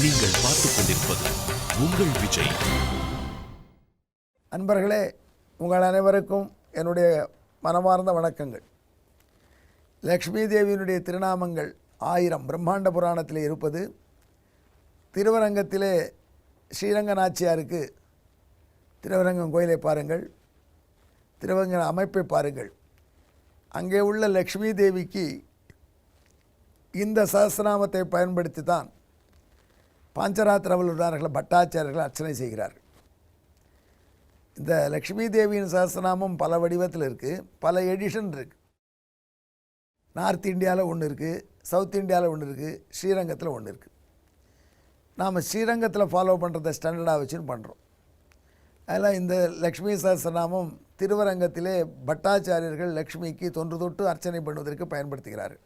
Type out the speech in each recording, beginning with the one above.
நீங்கள் பார்த்துக் கொண்டிருப்பது உங்கள் விஜய். அன்பர்களே, உங்கள் அனைவருக்கும் என்னுடைய மனமார்ந்த வணக்கங்கள். லக்ஷ்மி தேவியினுடைய திருநாமங்கள் 1000 பிரம்மாண்ட புராணத்தில் இருப்பது. திருவரங்கத்திலே ஸ்ரீரங்க நாச்சியாருக்கு திருவரங்கம் கோயிலை பாருங்கள், திருவரங்க அமைப்பை பாருங்கள். அங்கே உள்ள லக்ஷ்மி தேவிக்கு இந்த சஹஸ்ரநாமத்தை பயன்படுத்தி தான் பாஞ்சராத்திரவலுடார்கள் பட்டாச்சாரியர்கள் அர்ச்சனை செய்கிறார்கள். இந்த லக்ஷ்மி தேவியின் சஹஸ்ரநாமம் பல வடிவத்தில் இருக்குது, பல எடிஷன் இருக்குது. நார்த் இந்தியாவில் ஒன்று இருக்குது, சவுத் இந்தியாவில் ஒன்று இருக்குது, ஸ்ரீரங்கத்தில் ஒன்று இருக்குது. நாம் ஸ்ரீரங்கத்தில் ஃபாலோ பண்ணுறதை ஸ்டாண்டர்டாக வச்சுன்னு பண்ணுறோம். அதில் இந்த லக்ஷ்மி சஹஸ்ரநாமம் திருவரங்கத்திலே பட்டாச்சாரியர்கள் லக்ஷ்மிக்கு தொன்று தொட்டு அர்ச்சனை பண்ணுவதற்கு பயன்படுத்துகிறார்கள்.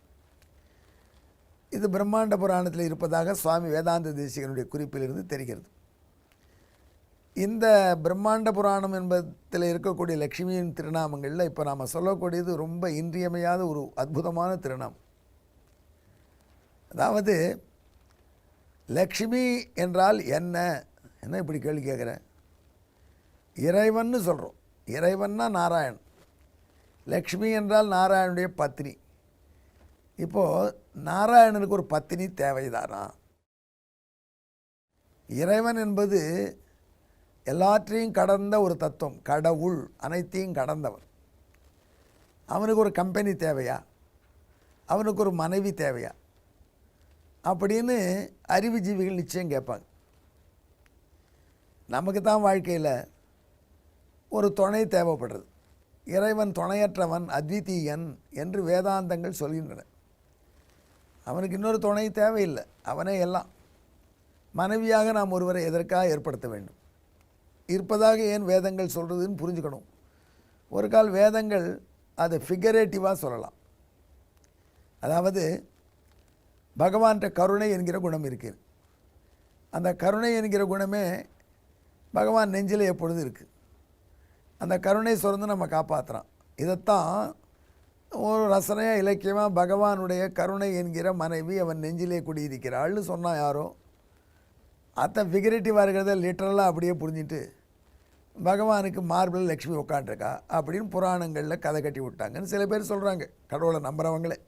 இது பிரம்மாண்ட புராணத்தில் இருப்பதாக சுவாமி வேதாந்த தேசிகனுடைய குறிப்பிலிருந்து தெரிகிறது. இந்த பிரம்மாண்ட புராணம் என்பதில் இருக்கக்கூடிய லக்ஷ்மியின் திருநாமங்களில் இப்போ நாம் சொல்லக்கூடியது ரொம்ப இன்றியமையாத ஒரு அற்புதமான திருநாமம். அதாவது லக்ஷ்மி என்றால் என்ன இப்படி கேள்வி கேட்குறேன்? இறைவன்னு சொல்கிறோம். இறைவன்னா நாராயண். லக்ஷ்மி என்றால் நாராயணனுடைய பத்னி. இப்போது நாராயணனுக்கு ஒரு பத்தினி தேவைதானா? இறைவன் என்பது எல்லாற்றையும் கடந்த ஒரு தத்துவம், கடவுள், அனைத்தையும் கடந்தவன். அவனுக்கு ஒரு கம்பெனி தேவையா? அவனுக்கு ஒரு மனைவி தேவையா? அப்படின்னு அறிவுஜீவிகள் நிச்சயம் கேட்பாங்க. நமக்கு தான் வாழ்க்கையில் ஒரு துணை தேவைப்படுறது. இறைவன் துணையற்றவன், அத்விதீயன் என்று வேதாந்தங்கள் சொல்கின்றன. அவனுக்கு இன்னொரு துணை தேவையில்லை, அவனே எல்லாம். மனைவியாக நாம் ஒருவரை எதற்காக ஏற்படுத்த வேண்டும்? இருப்பதாக ஏன் வேதங்கள் சொல்கிறதுன்னு புரிஞ்சுக்கணும். ஒரு கால் வேதங்கள் அதை ஃபிகரேட்டிவாக சொல்லலாம். அதாவது பகவான்கிட்ட கருணை என்கிற குணம் இருக்குது. அந்த கருணை என்கிற குணமே பகவான் நெஞ்சில் எப்பொழுது இருக்குது. அந்த கருணை சுரந்து நம்ம காப்பாற்றுறான். இதைத்தான் ஒரு ரசனையாக இலக்கியமாக பகவானுடைய கருணை என்கிற மனைவி அவன் நெஞ்சிலே குடியிருக்கிறாள்னு சொன்னால் யாரோ அத்தனை ஃபிகரேட்டிவாக இருக்கிறத லிட்டரலாக அப்படியே புரிஞ்சிட்டு பகவானுக்கு மார்பிள் லக்ஷ்மி உட்காண்ட்ருக்கா அப்படின்னு புராணங்களில் கதை கட்டி விட்டாங்கன்னு சில பேர் சொல்கிறாங்க. கடவுளை நம்புகிறவங்களே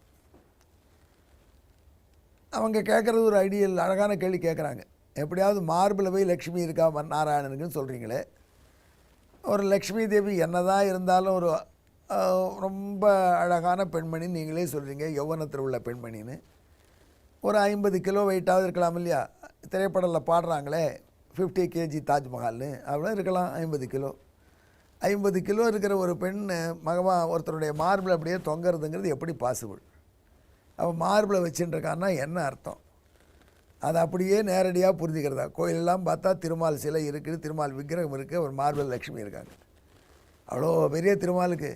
அவங்க கேட்குறது ஒரு ஐடியல் அழகான கேள்வி கேட்குறாங்க. எப்படியாவது மார்பில் போய் லக்ஷ்மி இருக்கா நாராயணனுக்குன்னு சொல்கிறீங்களே, ஒரு லக்ஷ்மி தேவி என்னதான் இருந்தாலும் ஒரு ரொம்ப அழகான பெண்மணி நீங்களே சொல்கிறீங்க, யௌவனத்தில் உள்ள பெண்மணின்னு. ஒரு 50 கிலோ வெயிட்டாவது இருக்கலாம் இல்லையா? திரைப்படத்தில் பாடுறாங்களே 50 kg தாஜ்மஹால்னு, அவ்வளோ இருக்கலாம். 50 கிலோ இருக்கிற ஒரு பெண் ஒருத்தருடைய மார்பிள் அப்படியே தொங்குறதுங்கிறது எப்படி பாசிபிள்? அவன் மார்பிளை வச்சுட்டுருக்கான்னா என்ன அர்த்தம்? அதை அப்படியே நேரடியாக புரிஞ்சுக்கிறதா? கோயிலெல்லாம் பார்த்தா திருமால் சிலை இருக்குது, திருமால் விக்கிரகம் இருக்குது, ஒரு மார்பிள் லக்ஷ்மி இருக்காங்க. அவ்வளோ பெரிய திருமாலுக்கு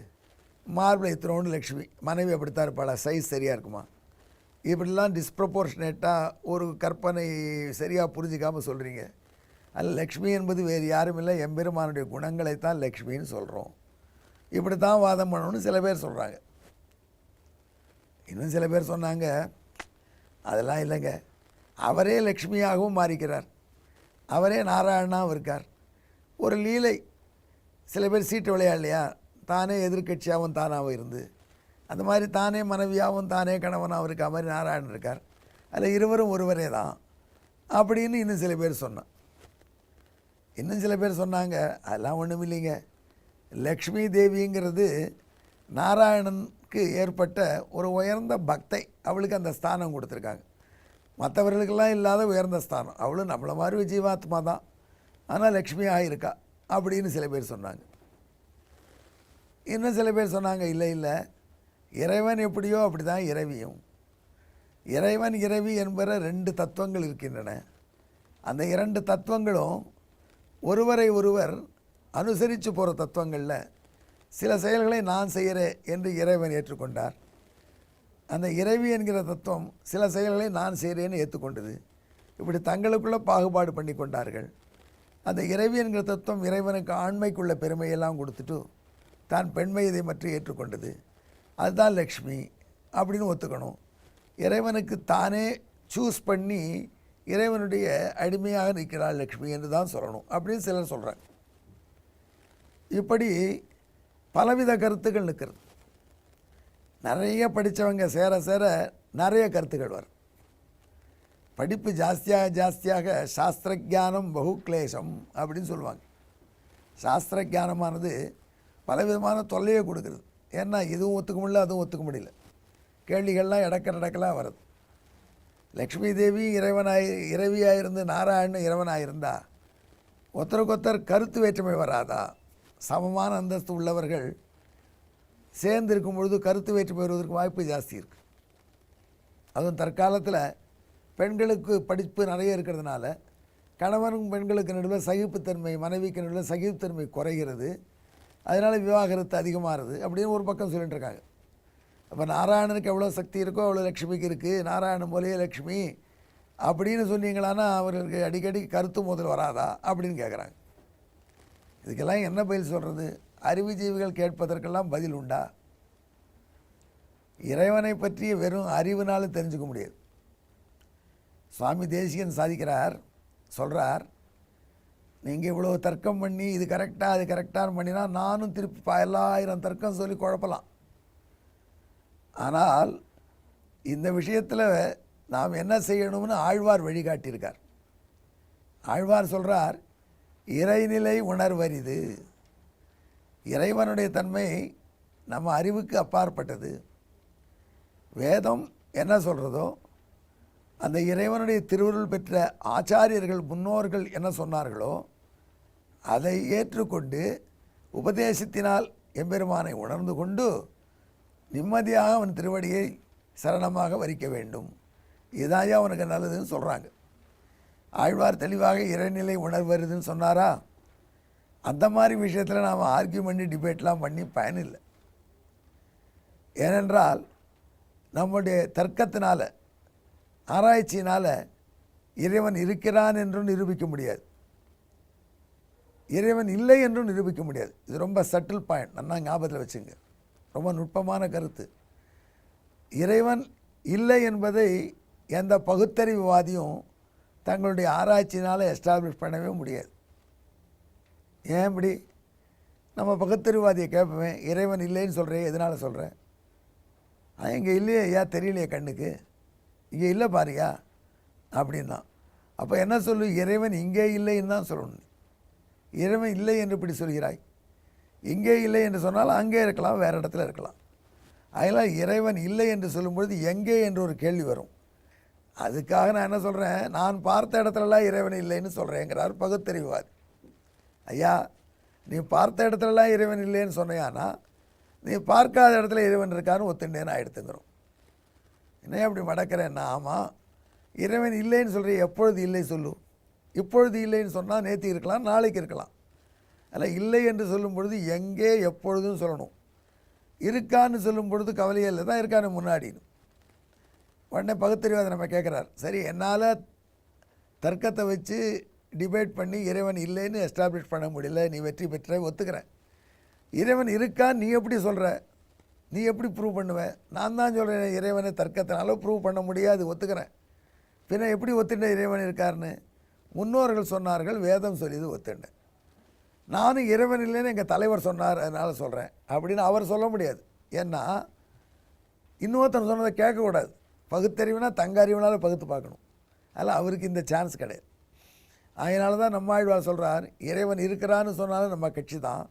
மார்பிள் இத்தனோண்டு லக்ஷ்மி, மனைவி அப்படித்தான் இருப்பாளா? சைஸ் சரியாக இருக்குமா? இப்படிலாம் டிஸ்ப்ரப்போர்ஷனேட்டாக ஒரு கற்பனை சரியாக புரிஞ்சிக்காமல் சொல்கிறீங்க. அதில் லக்ஷ்மி என்பது வேறு யாரும் இல்லை, எம்பெருமானுடைய குணங்களைத்தான் லக்ஷ்மின்னு சொல்கிறோம். இப்படி தான் வாதம் பண்ணணும்னு சில பேர் சொல்கிறாங்க. இன்னும் சில பேர் சொன்னாங்க, அதெல்லாம் இல்லைங்க, அவரே லக்ஷ்மியாகவும் மாறிக்கிறார், அவரே நாராயணனாகவும் இருக்கார். ஒரு லீலை. சில பேர் சீட்டு விளையாடலையா, தானே எதிர்கட்சியாகவும் தானாகவும் இருந்து அந்த மாதிரி தானே மனைவியாகவும் தானே கணவனாகவும் இருக்க மாதிரி நாராயணன் இருக்கார். அதில் இருவரும் ஒருவரே தான் அப்படின்னு இன்னும் சில பேர் சொன்னான். இன்னும் சில பேர் சொன்னாங்க, அதெல்லாம் ஒன்றும் இல்லைங்க, லக்ஷ்மி தேவிங்கிறது நாராயணனுக்கு ஏற்பட்ட ஒரு உயர்ந்த பக்தை, அவளுக்கு அந்த ஸ்தானம் கொடுத்துருக்காங்க. மற்றவர்களுக்கெல்லாம் இல்லாத உயர்ந்த ஸ்தானம். அவளும் நம்மளை மாதிரி ஜீவாத்மா தான், ஆனால் லக்ஷ்மியாக இருக்கா அப்படின்னு சில பேர் சொன்னாங்க. இன்னும் சில பேர் சொன்னாங்க, இல்லை இறைவன் எப்படியோ அப்படி தான் இறைவியும். இறைவன் இறைவி என்பற 2 தத்துவங்கள் இருக்கின்றன. அந்த 2 தத்துவங்களும் ஒருவரை ஒருவர் அனுசரித்து போகிற தத்துவங்களில் சில செயல்களை நான் செய்கிறேன் என்று இறைவன் ஏற்றுக்கொண்டார். அந்த இறைவி என்கிற தத்துவம் சில செயல்களை நான் செய்கிறேன்னு ஏற்றுக்கொண்டது. இப்படி தங்களுக்குள்ளே பாகுபாடு பண்ணி கொண்டார்கள். அந்த இறைவி என்கிற தத்துவம் இறைவனுக்கு ஆண்மைக்குள்ள பெருமையெல்லாம் கொடுத்துட்டு தான் பெண்மை இதை மற்றி ஏற்றுக்கொண்டது. அதுதான் லக்ஷ்மி அப்படின்னு ஒத்துக்கணும். இறைவனுக்கு தானே சூஸ் பண்ணி இறைவனுடைய அடிமையாக நிற்கிறாள் லக்ஷ்மி என்று தான் சொல்லணும் அப்படின்னு சிலர் சொல்கிறாங்க. இப்படி பலவித கருத்துக்கள் நிற்கிறது. நிறைய படித்தவங்க சேர சேர நிறைய கருத்துக்கள் வரும். படிப்பு ஜாஸ்தியாக ஜாஸ்தியாக சாஸ்திரஜானம் பகுக்லேசம் அப்படின்னு சொல்லுவாங்க. சாஸ்திரஜானமானது பலவிதமான தொல்லையை கொடுக்குறது. ஏன்னா இதுவும் ஒத்துக்க முடியல, அதுவும் ஒத்துக்க முடியல, கேள்விகள்லாம் இடக்கலாம் வருது. லக்ஷ்மி தேவி இறைவியாக இருந்து நாராயணன் இறைவனாக இருந்தா ஒருத்தருக்கொத்தர் கருத்து வேற்றுமை வராதா? சமமான அந்தஸ்து உள்ளவர்கள் சேர்ந்து இருக்கும் பொழுது கருத்து வேற்றுமை வருவதற்கு வாய்ப்பு ஜாஸ்தி இருக்குது. அதுவும் தற்காலத்தில் பெண்களுக்கு படிப்பு நிறைய இருக்கிறதுனால கணவனும் பெண்களுக்கு நடுவில் சகிப்புத்தன்மை, மனைவிக்கு நடுவில் சகிப்புத்தன்மை குறைகிறது. அதனால் விவாகரத்து அதிகமாகிறது அப்படின்னு ஒரு பக்கம் சொல்லிட்டு இருக்காங்க. அப்போ நாராயணனுக்கு எவ்வளோ சக்தி இருக்கோ அவ்வளோ லக்ஷ்மிக்கு இருக்குது, நாராயணன் போலேயே லக்ஷ்மி அப்படின்னு சொன்னீங்களான்னா அவர்களுக்கு அடிக்கடி கருத்து முதல் வராதா அப்படின்னு கேட்குறாங்க. இதுக்கெல்லாம் என்ன பதில் சொல்கிறது? அறிவுஜீவிகள் கேட்பதற்கெல்லாம் பதில் உண்டா? இறைவனை பற்றிய வெறும் அறிவுனாலும் தெரிஞ்சுக்க முடியாது. சுவாமி தேசிகன் சாதிக்கிறார், சொல்கிறார், நீங்கள் இவ்வளோ தர்க்கம் பண்ணி இது கரெக்டாக அது கரெக்டானு பண்ணினா நானும் திருப்பி 1000 தர்க்கம் சொல்லி குழப்பலாம். ஆனால் இந்த விஷயத்தில் நாம் என்ன செய்யணும்னு ஆழ்வார் வழிகாட்டியிருக்கார். ஆழ்வார் சொல்கிறார், இறைநிலை உணர்வரிது. இறைவனுடைய தன்மை நம்ம அறிவுக்கு அப்பாற்பட்டது. வேதம் என்ன சொல்கிறதோ, அந்த இறைவனுடைய திருவுருள் பெற்ற ஆச்சாரியர்கள் முன்னோர்கள் என்ன சொன்னார்களோ அதை ஏற்றுக்கொண்டு உபதேசத்தினால் எம்பெருமானை உணர்ந்து கொண்டு நிம்மதியாக அவன் திருவடியை சரணமாக வரிக்க வேண்டும். இதாயா அவனுக்கு நல்லதுன்னு சொல்கிறாங்க. ஆழ்வார் தெளிவாக இறைநிலை உணர்வருதுன்னு சொன்னாரா? அந்த மாதிரி விஷயத்தில் நாம் ஆர்கியூ பண்ணி டிபேட்லாம் பண்ணி பயனில்லை. ஏனென்றால் நம்முடைய தர்க்கத்தினால் ஆராய்ச்சியினால் இறைவன் இருக்கிறான் என்றும் நிரூபிக்க முடியாது, இறைவன் இல்லை என்றும் நிரூபிக்க முடியாது. இது ரொம்ப சட்டில் பாயிண்ட், நல்லா ஞாபகத்தில் வச்சுங்க. ரொம்ப நுட்பமான கருத்து. இறைவன் இல்லை என்பதை எந்த பகுத்தறிவுவாதியும் தங்களுடைய ஆராய்ச்சினால் எஸ்டாப்ளிஷ் பண்ணவே முடியாது. ஏன் இப்படி? நம்ம பகுத்தறிவுவாதியை கேட்போமே, இறைவன் இல்லைன்னு சொல்கிறேன், எதனால் சொல்கிறேன்? இங்கே இல்லையே, ஏன் தெரியலையே கண்ணுக்கு, இங்கே இல்லை பாருயா அப்படின்னா. அப்போ என்ன சொல்லு? இறைவன் இங்கே இல்லைன்னு தான் சொல்லணும். இறைவன் இல்லை என்று இப்படி சொல்கிறாய். இங்கே இல்லை என்று சொன்னால் அங்கே இருக்கலாம், வேறு இடத்துல இருக்கலாம். அதனால் இறைவன் இல்லை என்று சொல்லும்பொழுது எங்கே என்று ஒரு கேள்வி வரும். அதுக்காக நான் என்ன சொல்கிறேன், நான் பார்த்த இடத்துலலாம் இறைவன் இல்லைன்னு சொல்கிறேங்கிறார் பகுத்தறிவுவாதி. ஐயா, நீ பார்த்த இடத்துலலாம் இறைவன் இல்லைன்னு சொன்னையானா நீ பார்க்காத இடத்துல இறைவன் இருக்கான்னு ஒத்துண்டேன்னு ஆகிடுத்துங்கிறோம். என்ன அப்படி மடக்கிறேன்னா, ஆமாம், இறைவன் இல்லைன்னு சொல்கிறேன், எப்பொழுது இல்லை சொல்லு. இப்பொழுது இல்லைன்னு சொன்னால் நேற்று இருக்கலாம், நாளைக்கு இருக்கலாம். அதில் இல்லை என்று சொல்லும் பொழுது எங்கே எப்பொழுதும் சொல்லணும். இருக்கான்னு சொல்லும் பொழுது கவலையே இல்லை, தான் இருக்கான்னு முன்னாடின்னு. உடனே பகுத்தறிவாதை நம்ம கேட்குறார், சரி என்னால் தர்க்கத்தை வச்சு டிபேட் பண்ணி இறைவன் இல்லைன்னு எஸ்டாப்ளிஷ் பண்ண முடியல, நீ வெற்றி பெற்ற ஒத்துக்கிறேன். இறைவன் இருக்கான்னு நீ எப்படி சொல்கிற? நீ எப்படி ப்ரூவ் பண்ணுவ? நான் தான் சொல்கிறேன் இறைவனை தர்க்கத்தினால ப்ரூவ் பண்ண முடியாது, ஒத்துக்கிறேன். பின்ன எப்படி ஒத்துண்ட இறைவன் இருக்காருன்னு? முன்னோர்கள் சொன்னார்கள், வேதம் சொல்லிது, ஒத்துண்டேன். நானும் இறைவன் இல்லைன்னு எங்கள் தலைவர் சொன்னார் அதனால் சொல்கிறேன் அப்படின்னு அவர் சொல்ல முடியாது. ஏன்னா இன்னொருத்தன் சொன்னதை கேட்கக்கூடாது. பகுத்தறிவுனா தங்க அறிவுனால் பகுத்து பார்க்கணும். அதில் அவருக்கு இந்த சான்ஸ் கிடையாது. அதனால தான் நம்ம ஆழ்வார் சொல்கிறார், இறைவன் இருக்கிறான்னு சொன்னாலும் நம்ம கட்சி தான்,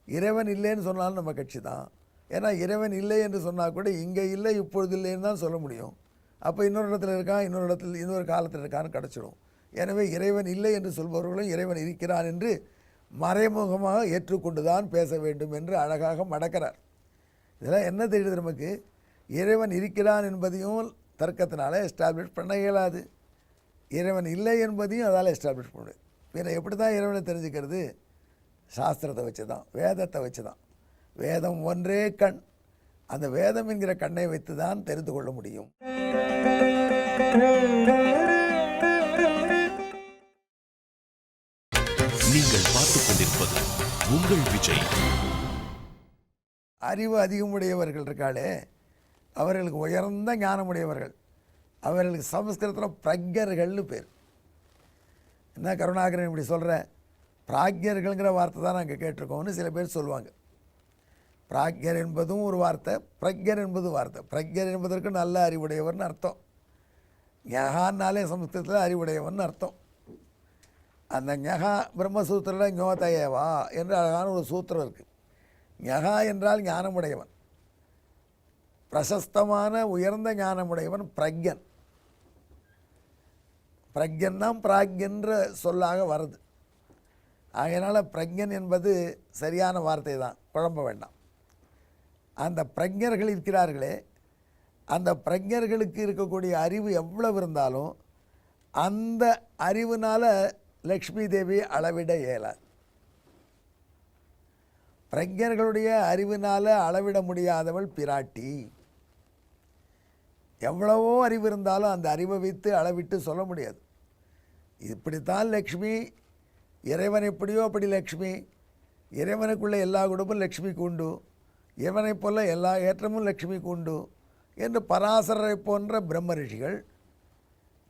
இறைவன் இல்லைன்னு சொன்னாலும் நம்ம கட்சி தான். ஏன்னா இறைவன் இல்லை என்று சொன்னால் கூட இங்கே இல்லை இப்பொழுது இல்லைன்னு தான் சொல்ல முடியும். அப்போ இன்னொரு இடத்துல இருக்கான், இன்னொரு காலத்தில் இருக்கான்னு கிடச்சிடும். எனவே இறைவன் இல்லை என்று சொல்பவர்களும் இறைவன் இருக்கிறான் என்று மறைமுகமாக ஏற்றுக்கொண்டு தான் பேச வேண்டும் என்று அழகாக மடக்கிறார். இதெல்லாம் என்ன தெரியுது நமக்கு? இறைவன் இருக்கிறான் என்பதையும் தர்க்கத்தினால எஸ்டாப்ளிஷ் பண்ண இயலாது, இறைவன் இல்லை என்பதையும் அதால் எஸ்டாப்ளிஷ் பண்ண முடியாது. வேறு எப்படி தான் இறைவனை தெரிஞ்சுக்கிறது? சாஸ்திரத்தை வச்சு தான், வேதத்தை வச்சு தான். வேதம் ஒன்றே கண், அந்த வேதம் என்கிற கண்ணை வைத்து தான் தெரிந்து கொள்ள முடியும். நீங்கள் பார்த்துக் கொண்டிருப்பது உங்கள் விஜய். அறிவு அதிகமுடையவர்கள் இருக்காளே, அவர்களுக்கு உயர்ந்த ஞானமுடையவர்கள், அவர்களுக்கு சமஸ்கிருதத்தில் பிரக்ஞர்கள்னு பேர். என்ன கருணாகரன் இப்படி சொல்கிற, பிராக்ஞர்கள்ங்கிற வார்த்தை தான் நாங்கள் கேட்டிருக்கோம்னு சில பேர் சொல்லுவாங்க. பிராக்ஞர் என்பதும் ஒரு வார்த்தை, பிரக்ஞர் என்பது வார்த்தை. பிரக்ஞர் என்பதற்கு நல்ல அறிவுடையவர்னு அர்த்தம். ஞகான்னாலே சமஸ்கிருதத்தில் அறிவுடையவன் அர்த்தம். அந்த ஞகா பிரம்மசூத்திரில் ஞோதயவா என்று அழகான ஒரு சூத்திரம் இருக்குது. ஞகா என்றால் ஞானமுடையவன், பிரசஸ்தமான உயர்ந்த ஞானமுடையவன் பிரக்ஞன். பிரக்ஞன் தான் பிராக்ஞன்ற சொல்லாக வருது. ஆகையினால் பிரக்ஞன் என்பது சரியான வார்த்தை தான், குழம்ப வேண்டாம். அந்த பிரக்ஞர்கள் இருக்கிறார்களே, அந்த பிரக்ஞர்களுக்கு இருக்கக்கூடிய அறிவு எவ்வளவு இருந்தாலும் அந்த அறிவுனால் லக்ஷ்மி தேவி அளவிட இயலாது. பிரக்ஞர்களுடைய அறிவினால் அளவிட முடியாதவள் பிராட்டி. எவ்வளவோ அறிவு இருந்தாலும் அந்த அறிவை வைத்து அளவிட்டு சொல்ல முடியாது. இப்படித்தான் லக்ஷ்மி, இறைவன் எப்படியோ அப்படி லக்ஷ்மி, இறைவனுக்குள்ளே எல்லா குணமும் லக்ஷ்மிக்கு உண்டு, இறைவனைப் போல எல்லா ஏற்றமும் லக்ஷ்மிக்கு உண்டு என்று பராசரரை போன்ற பிரம்ம ரிஷிகள்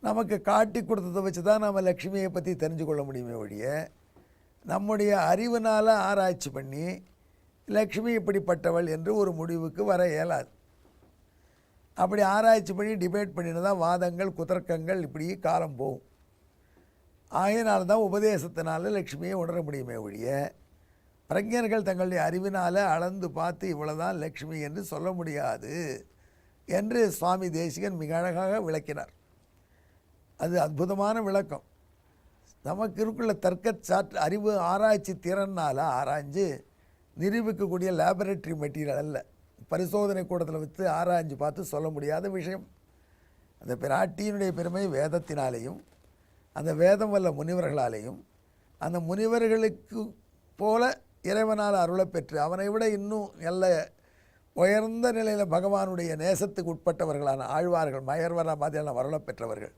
நமக்கு காட்டி கொடுத்ததை வச்சு தான் நம்ம லக்ஷ்மியை பற்றி தெரிஞ்சு கொள்ள முடியுமே ஒழிய, நம்முடைய அறிவினால் ஆராய்ச்சி பண்ணி லக்ஷ்மி இப்படிப்பட்டவள் என்று ஒரு முடிவுக்கு வர இயலாது. அப்படி ஆராய்ச்சி பண்ணி டிபேட் பண்ணினா தான் வாதங்கள் குதர்க்கங்கள் இப்படி காலம் போகும். ஆகையினால்தான் உபதேசத்தினால லக்ஷ்மியை உணர முடியுமே ஒழிய, பிரஞர்கள் தங்களுடைய அறிவினால் அளந்து பார்த்து இவ்வளோதான் லக்ஷ்மி என்று சொல்ல முடியாது என்று சுவாமி தேசிகன் மிக அழகாக விளக்கினார். அது அற்புதமான விளக்கம். நமக்கு இருக்குள்ள தர்க்க அறிவு ஆராய்ச்சி திறனால் ஆராய்ஞ்சு நிரூபிக்கக்கூடிய லேபரேட்டரி மெட்டீரியல் அல்ல, பரிசோதனை கூடத்தில் வைத்து ஆராய்ஞ்சு பார்த்து சொல்ல முடியாத விஷயம். அந்த பிராட்டியினுடைய பெருமை வேதத்தினாலேயும் அந்த வேதம் வல்ல முனிவர்களாலேயும் அந்த முனிவர்களுக்கு போல இறைவனால் அருளை பெற்று அவனை விட இன்னும் நல்ல உயர்ந்த நிலையில் பகவானுடைய நேசத்துக்கு உட்பட்டவர்களான ஆழ்வார்கள், மயர்வர மாதிரியான அருளை பெற்றவர்கள்,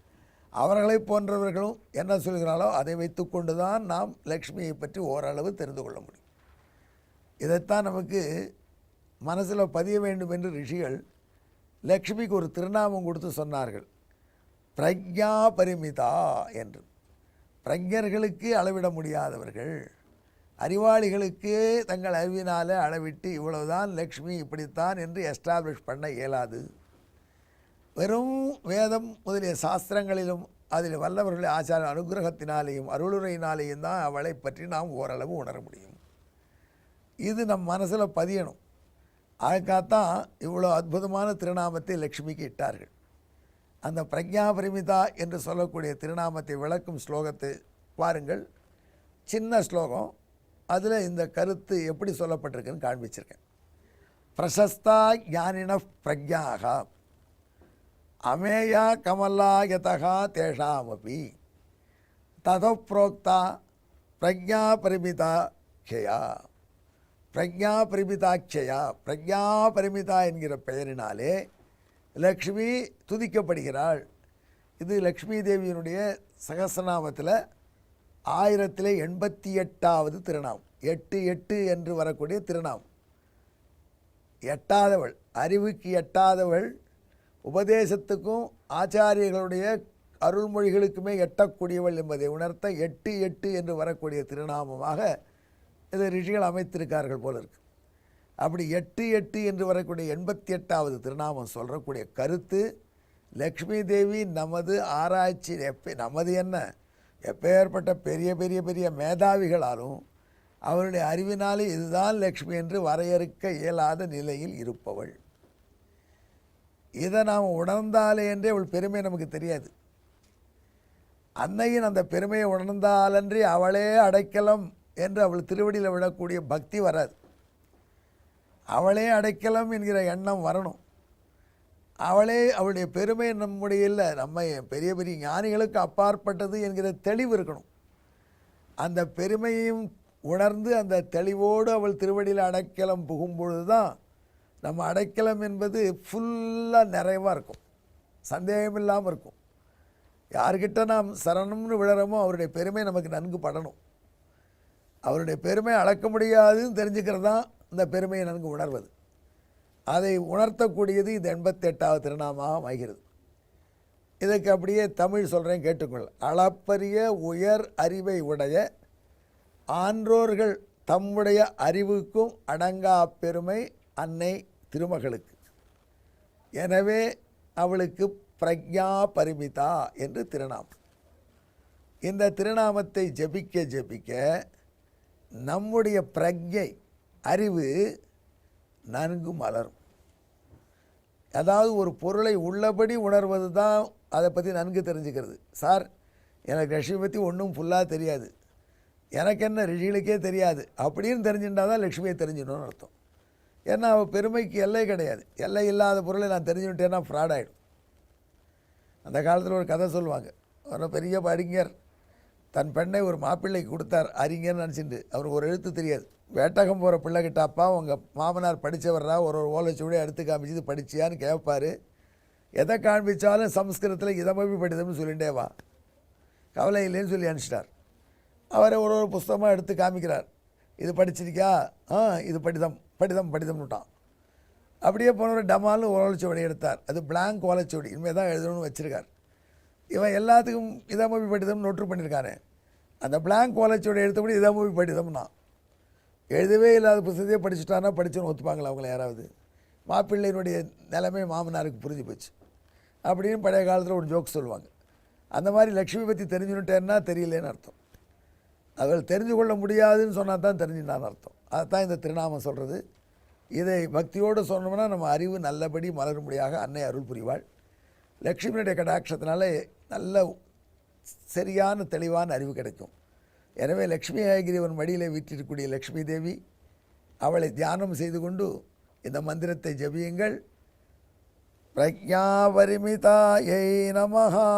அவர்களை போன்றவர்களும் என்ன சொல்கிறாளோ அதை வைத்து கொண்டு தான் நாம் லக்ஷ்மியை பற்றி ஓரளவு தெரிந்து கொள்ள முடியும். இதைத்தான் நமக்கு மனசில் பதிய வேண்டும் என்று ரிஷிகள் லக்ஷ்மிக்கு ஒரு திருநாமம் கொடுத்து சொன்னார்கள், பிரக்ஞா பரிமிதா என்று. பிரக்ஞர்களுக்கு அளவிட முடியாதவர்கள், அறிவாளிகளுக்கு தங்கள் அறிவினால் அளவிட்டு இவ்வளவுதான் லக்ஷ்மி இப்படித்தான் என்று எஸ்டாப்ளிஷ் பண்ண இயலாது. வெறும் வேதம் முதலிய சாஸ்திரங்களிலும் அதில் வல்லவர்களுடைய ஆச்சார அனுகிரகத்தினாலேயும் அருளுரையினாலேயும் தான் அவளை பற்றி நாம் ஓரளவு உணர முடியும். இது நம் மனசில் பதியணும். அதுக்காகத்தான் இவ்வளோ அற்புதமான திருநாமத்தை லக்ஷ்மிக்கு இட்டார்கள். அந்த பிரக்ஞா பரிமிதா என்று சொல்லக்கூடிய திருநாமத்தை விளக்கும் ஸ்லோகத்தை பாருங்கள். சின்ன ஸ்லோகம், அதில் இந்த கருத்து எப்படி சொல்லப்பட்டிருக்குன்னு காண்பிச்சிருக்கேன். பிரசஸ்தா ஞானின பிரக்ஞாக அமேயா கமலா யதா தேஷாமபி ததப்ரோக்தா பிரக்ஞா பரிமிதா க்ஷயா. பிரக்ஞா பரிமிதாட்சயா, பிரக்ஞா பரிமிதா என்கிற பெயரினாலே லக்ஷ்மி துதிக்கப்படுகிறாள். இது லக்ஷ்மி தேவியினுடைய சகஸ்ரநாமத்தில் 1088வது திருநாமம், 88 என்று வரக்கூடிய திருநாமம். எட்டாதவள், அறிவுக்கு எட்டாதவள், உபதேசத்துக்கும் ஆச்சாரியர்களுடைய அருள்மொழிகளுக்குமே எட்டக்கூடியவள் என்பதை உணர்த்த 88 என்று வரக்கூடிய திருநாமமாக இதை ரிஷிகள் அமைத்திருக்கார்கள் போல இருக்கு. அப்படி 88 என்று வரக்கூடிய 88வது திருநாமம் சொல்கிறக்கூடிய கருத்து, லக்ஷ்மி தேவி நமது ஆராய்ச்சி நமது என்ன எப்பேற்பட்ட பெரிய பெரிய பெரிய மேதாவிகளாலும் அவருடைய அறிவினாலே இதுதான் லக்ஷ்மி என்று வரையறுக்க இயலாத நிலையில் இருப்பவள். இதை நாம் உணர்ந்தாலே என்றே அவள் பெருமை நமக்கு தெரியாது. அன்னையின் அந்த பெருமையை உணர்ந்தாலன்றி அவளே அடைக்கலம் என்று அவள் திருவடியில் விடக்கூடிய பக்தி வராது. அவளே அடைக்கலம் என்கிற எண்ணம் வரணும். அவளே அவளுடைய பெருமை நம்முடைய இல்லை, நம்ம பெரிய பெரிய ஞானிகளுக்கு அப்பாற்பட்டது என்கிற தெளிவு இருக்கணும். அந்த பெருமையையும் உணர்ந்து அந்த தெளிவோடு அவள் திருவடியில் அடைக்கலம் புகும்பொழுது தான் நம்ம அடைக்கலம் என்பது ஃபுல்லாக நிறைவாக இருக்கும், சந்தேகமில்லாமல் இருக்கும். யார்கிட்ட நாம் சரணம்னு விழறோமோ அவருடைய பெருமை நமக்கு நன்கு படணும். அவருடைய பெருமை அளக்க முடியாதுன்னு தெரிஞ்சுக்கிறது தான் இந்த பெருமையை நன்கு உணர்வது. அதை உணர்த்தக்கூடியது இந்த 88வது திருநாமமாக ஆகிறது. இதுக்கு அப்படியே தமிழ் சொல்கிறேன் கேட்டுக்கொள். அளப்பரிய உயர் அறிவை உடைய ஆன்றோர்கள் தம்முடைய அறிவுக்கும் அடங்கா பெருமை அன்னை திருமகளுக்கு. எனவே அவளுக்கு பிரக்ஞா பரிமிதா என்று திருநாமம். இந்த திருநாமத்தை ஜபிக்க ஜபிக்க நம்முடைய பிரக்ஞை அறிவு நன்கு மலரும். அதாவது ஒரு பொருளை உள்ளபடி உணர்வது தான் அதை பற்றி நன்கு தெரிஞ்சுக்கிறது. சார், எனக்கு லக்ஷ்மி பற்றி ஒன்றும் ஃபுல்லாக தெரியாது, எனக்கு என்ன ரிஷிகளுக்கே தெரியாது அப்படின்னு தெரிஞ்சுட்டா தான் லக்ஷ்மியை தெரிஞ்சிடணும்னு அர்த்தம். ஏன்னா அவள் பெருமைக்கு எல்லை கிடையாது. எல்லை இல்லாத பொருளை நான் தெரிஞ்சுக்கிட்டேன்னா ஃப்ராட் ஆகிடும். அந்த காலத்தில் ஒரு கதை சொல்லுவாங்க. ஒரு பெரிய அறிஞர் தன் பெண்ணை ஒரு மாப்பிள்ளைக்கு கொடுத்தார். அறிஞர்னு நினச்சிட்டு அவருக்கு ஒரு எழுத்து தெரியாது. வேட்டகம் போகிற பிள்ளைகிட்ட, அப்பா உங்கள் மாமனார் படித்தவர்றா, ஒரு ஓலைச்சுவடி எடுத்து காமிச்சு இது படிச்சியான்னு கேட்பார். எதை காண்பிச்சாலும் சம்ஸ்கிருதத்தில் இதமபி படிதம்னு சொல்லிகிட்டே வா, கவலை இல்லைன்னு சொல்லி அனுப்பிச்சிட்டார். அவரை ஒரு புஸ்தகமாக எடுத்து காமிக்கிறார். இது படிச்சிருக்கியா? இது படிதம் படிதம்னுட்டான். அப்படியே போனவர் டமால்னு ஓலைச்சுவடி எடுத்தார். அது பிளாங்க் ஓலைச்சுவடி, இனிமேல் தான் எழுதணும்னு வச்சுருக்கார். இவன் எல்லாத்துக்கும் இதமபி படிதம் நோட்டு பண்ணியிருக்கானே, அந்த பிளாங்க் ஓலைச்சுவடி எடுத்தபடி இதமபி படிதம்னா எழுதவே இல்லாத புத்தகத்தையே படிச்சுட்டானா படிச்சுன்னு ஒத்துப்பாங்களா அவங்கள யாராவது? மாப்பிள்ளையினுடைய நிலைமை மாமனாருக்கு புரிஞ்சு போச்சு அப்படின்னு பழைய காலத்தில் ஒரு ஜோக் சொல்லுவாங்க. அந்த மாதிரி லக்ஷ்மி பற்றி தெரிஞ்சுன்னுட்டேன்னா தெரியலேன்னு அர்த்தம். அவள் தெரிஞ்சு கொள்ள முடியாதுன்னு சொன்னால் தான் தெரிஞ்சுட்டான்னு அர்த்தம். அதுதான் இந்த திருநாமம் சொல்கிறது. இதை பக்தியோடு சொன்னோம்னா நம்ம அறிவு நல்லபடி மலரும்படியாக அன்னை அருள் புரிவாள். லக்ஷ்மியுடைய கடாட்சத்தினால நல்ல சரியான தெளிவான அறிவு கிடைக்கும். எனவே லக்ஷ்மி ஹயகிரீவன் மடியிலே வீற்றிருக்கக்கூடிய லக்ஷ்மி தேவி, அவளை தியானம் செய்து கொண்டு இந்த மந்திரத்தை ஜபியுங்கள். பிரக்ஞாபரிமிதாயை நமஹா.